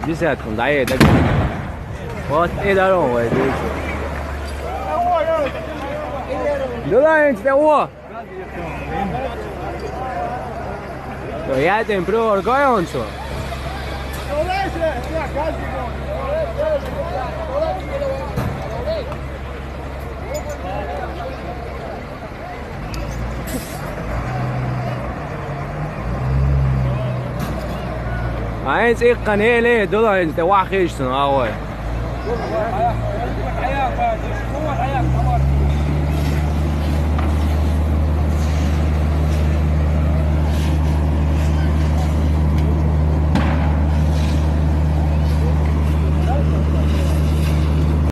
جساتكم ضعيف ده وات ايه ده لون وای $2 هو تو ja ten pro orgoglioso Eins ich kann hele dolar انت واحد خيشتن اول